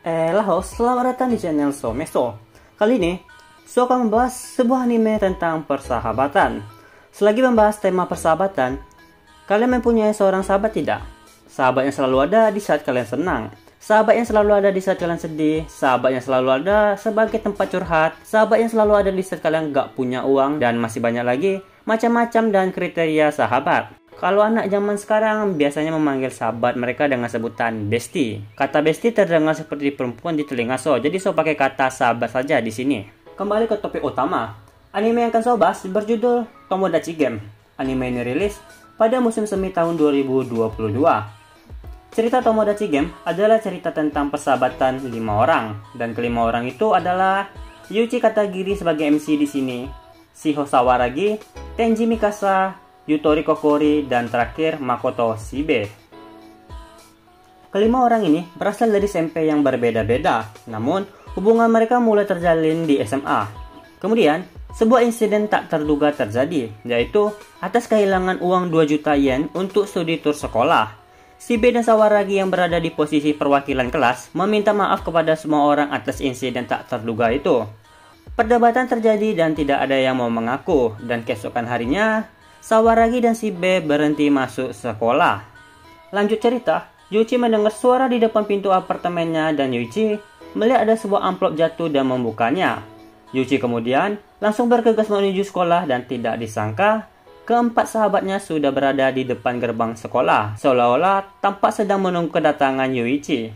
Host, selamat datang di channel Someso. Kali ini, akan membahas sebuah anime tentang persahabatan. Selagi membahas tema persahabatan, kalian mempunyai seorang sahabat tidak? Sahabat yang selalu ada di saat kalian senang, sahabat yang selalu ada di saat kalian sedih, sahabat yang selalu ada sebagai tempat curhat, sahabat yang selalu ada di saat kalian gak punya uang, dan masih banyak lagi macam-macam dan kriteria sahabat. Kalau anak zaman sekarang biasanya memanggil sahabat mereka dengan sebutan bestie. Kata bestie terdengar seperti perempuan di telinga jadi pakai kata sahabat saja di sini. Kembali ke topik utama. Anime yang akan saya bahas berjudul Tomodachi Game. Anime ini rilis pada musim semi tahun 2022. Cerita Tomodachi Game adalah cerita tentang persahabatan 5 orang, dan kelima orang itu adalah Yuichi Katagiri sebagai MC di sini, Shiho Sawaragi, Tenji Mikasa, Yutori Kokori, dan terakhir Makoto Shibe. Kelima orang ini berasal dari SMP yang berbeda-beda, namun hubungan mereka mulai terjalin di SMA. Kemudian, sebuah insiden tak terduga terjadi, yaitu atas kehilangan uang 2 juta yen untuk studi tur sekolah. Shibe dan Sawaragi yang berada di posisi perwakilan kelas meminta maaf kepada semua orang atas insiden tak terduga itu. Perdebatan terjadi dan tidak ada yang mau mengaku, dan keesokan harinya Sawaragi dan Shibe berhenti masuk sekolah. Lanjut cerita, Yuichi mendengar suara di depan pintu apartemennya dan Yuichi melihat ada sebuah amplop jatuh dan membukanya. Yuichi kemudian langsung bergegas menuju sekolah dan tidak disangka keempat sahabatnya sudah berada di depan gerbang sekolah, seolah-olah tampak sedang menunggu kedatangan Yuichi.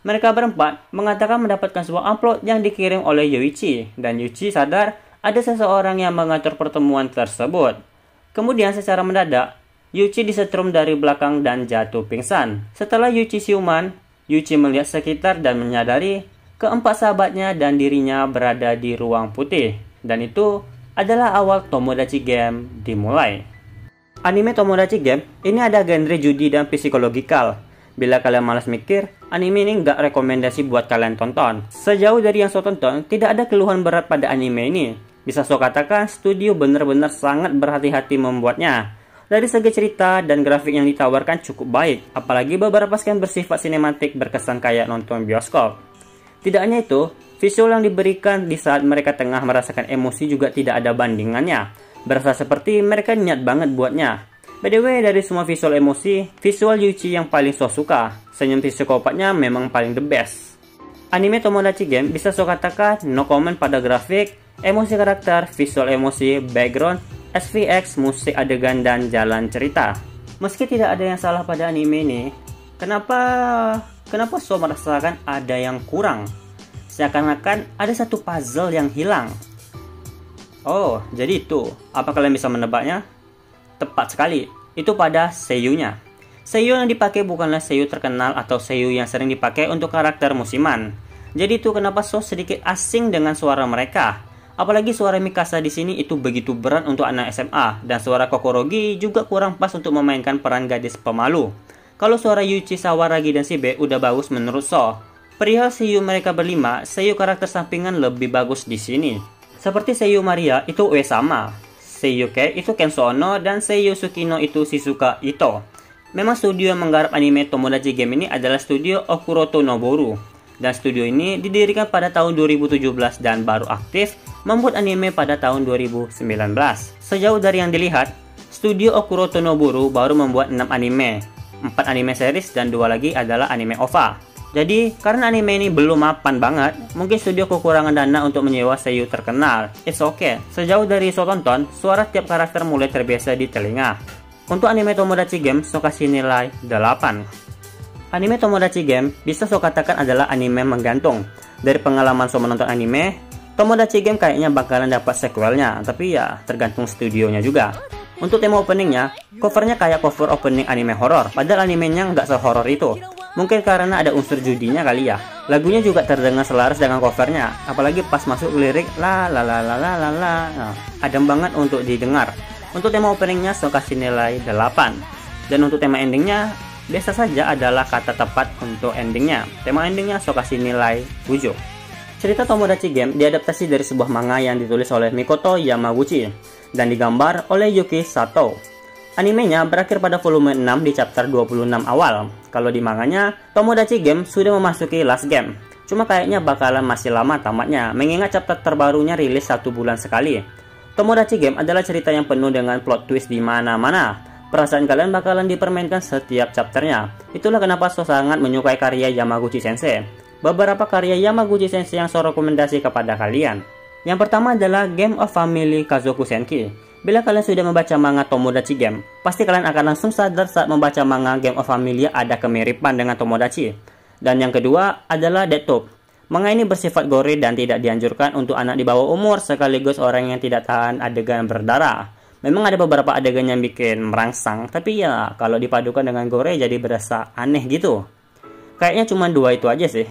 Mereka berempat mengatakan mendapatkan sebuah amplop yang dikirim oleh Yuichi, dan Yuichi sadar ada seseorang yang mengatur pertemuan tersebut. Kemudian secara mendadak, Yuichi disetrum dari belakang dan jatuh pingsan. Setelah Yuichi siuman, Yuichi melihat sekitar dan menyadari keempat sahabatnya dan dirinya berada di ruang putih. Dan itu adalah awal Tomodachi Game dimulai. Anime Tomodachi Game ini ada genre judi dan psikologikal. Bila kalian malas mikir, anime ini nggak rekomendasi buat kalian tonton. Sejauh dari yang saya tonton, tidak ada keluhan berat pada anime ini. Bisa saya katakan, studio benar-benar sangat berhati-hati membuatnya. Dari segi cerita dan grafik yang ditawarkan cukup baik, apalagi beberapa scan bersifat sinematik berkesan kayak nonton bioskop. Tidak hanya itu, visual yang diberikan di saat mereka tengah merasakan emosi juga tidak ada bandingannya. Berasa seperti mereka niat banget buatnya. By the way, dari semua visual emosi, visual Yuichi yang paling saya suka. Senyum psikopatnya memang paling the best. Anime Tomodachi Game bisa saya katakan no comment pada grafik, emosi karakter, visual emosi, background, SVX, musik adegan, dan jalan cerita. Meski tidak ada yang salah pada anime ini, kenapa saya merasakan ada yang kurang? Seakan-akan ada satu puzzle yang hilang. Oh, jadi itu. Apa kalian bisa menebaknya? Tepat sekali, itu pada seiyunya. Seiyu yang dipakai bukanlah seiyu terkenal atau seiyu yang sering dipakai untuk karakter musiman. Jadi itu kenapa so sedikit asing dengan suara mereka. Apalagi suara Mikasa di sini itu begitu berat untuk anak SMA, dan suara Kokorogi juga kurang pas untuk memainkan peran gadis pemalu. Kalau suara Yuichi, Sawaragi, dan Shibe udah bagus menurut so. Perihal seiyu mereka berlima, seiyu karakter sampingan lebih bagus di sini. Seperti seiyu Maria itu Uesama, seiyu Kei itu Kenzo Ono, dan seiyu Sukino itu Shizuka Ito. Memang studio yang menggarap anime Tomodachi Game ini adalah studio Okuroto Noboru. Dan studio ini didirikan pada tahun 2017 dan baru aktif membuat anime pada tahun 2019. Sejauh dari yang dilihat, studio Okuroto Noboru baru membuat 6 anime, 4 anime series dan 2 lagi adalah anime OVA. Jadi, karena anime ini belum mapan banget, mungkin studio kekurangan dana untuk menyewa seiyu terkenal. It's okay. Sejauh dari so tonton, suara tiap karakter mulai terbiasa di telinga. Untuk anime Tomodachi Game, so kasih nilai 8. Anime Tomodachi Game bisa so katakan adalah anime menggantung. Dari pengalaman so menonton anime, Tomodachi Game kayaknya bakalan dapat sequelnya, tapi ya tergantung studionya juga. Untuk tema openingnya, covernya kayak cover opening anime horror, padahal animenya nggak se-horror itu. Mungkin karena ada unsur judinya kali ya. Lagunya juga terdengar selaras dengan covernya, apalagi pas masuk lirik la la la la la la la. Nah, adem banget untuk didengar. Untuk tema openingnya so kasih nilai 8. Dan untuk tema endingnya biasa saja, adalah kata tepat untuk endingnya. Tema endingnya so kasih nilai 7. Cerita Tomodachi Game diadaptasi dari sebuah manga yang ditulis oleh Mikoto Yamaguchi dan digambar oleh Yuki Sato. Animenya berakhir pada volume 6 di chapter 26 awal. Kalau di manganya, Tomodachi Game sudah memasuki last game. Cuma kayaknya bakalan masih lama tamatnya, mengingat chapter terbarunya rilis 1 bulan sekali. Tomodachi Game adalah cerita yang penuh dengan plot twist di mana-mana. Perasaan kalian bakalan dipermainkan setiap chapternya. Itulah kenapa saya sangat menyukai karya Yamaguchi Sensei. Beberapa karya Yamaguchi Sensei yang saya rekomendasi kepada kalian. Yang pertama adalah Game of Family Kazoku Senki. Bila kalian sudah membaca manga Tomodachi Game, pasti kalian akan langsung sadar saat membaca manga Game of Family ada kemiripan dengan Tomodachi. Dan yang kedua adalah Death. Manga ini bersifat gore dan tidak dianjurkan untuk anak di bawah umur sekaligus orang yang tidak tahan adegan berdarah. Memang ada beberapa adegan yang bikin merangsang, tapi ya kalau dipadukan dengan gore jadi berasa aneh gitu. Kayaknya cuma 2 itu aja sih.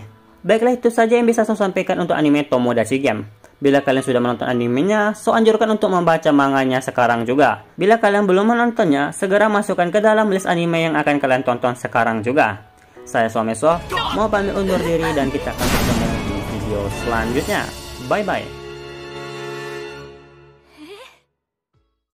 Baiklah, itu saja yang bisa saya sampaikan untuk anime Tomodachi Game. Bila kalian sudah menonton animenya, so anjurkan untuk membaca manganya sekarang juga. Bila kalian belum menontonnya, segera masukkan ke dalam list anime yang akan kalian tonton sekarang juga. Saya Someso, mau pamit undur diri dan kita akan ketemu di video selanjutnya. Bye-bye.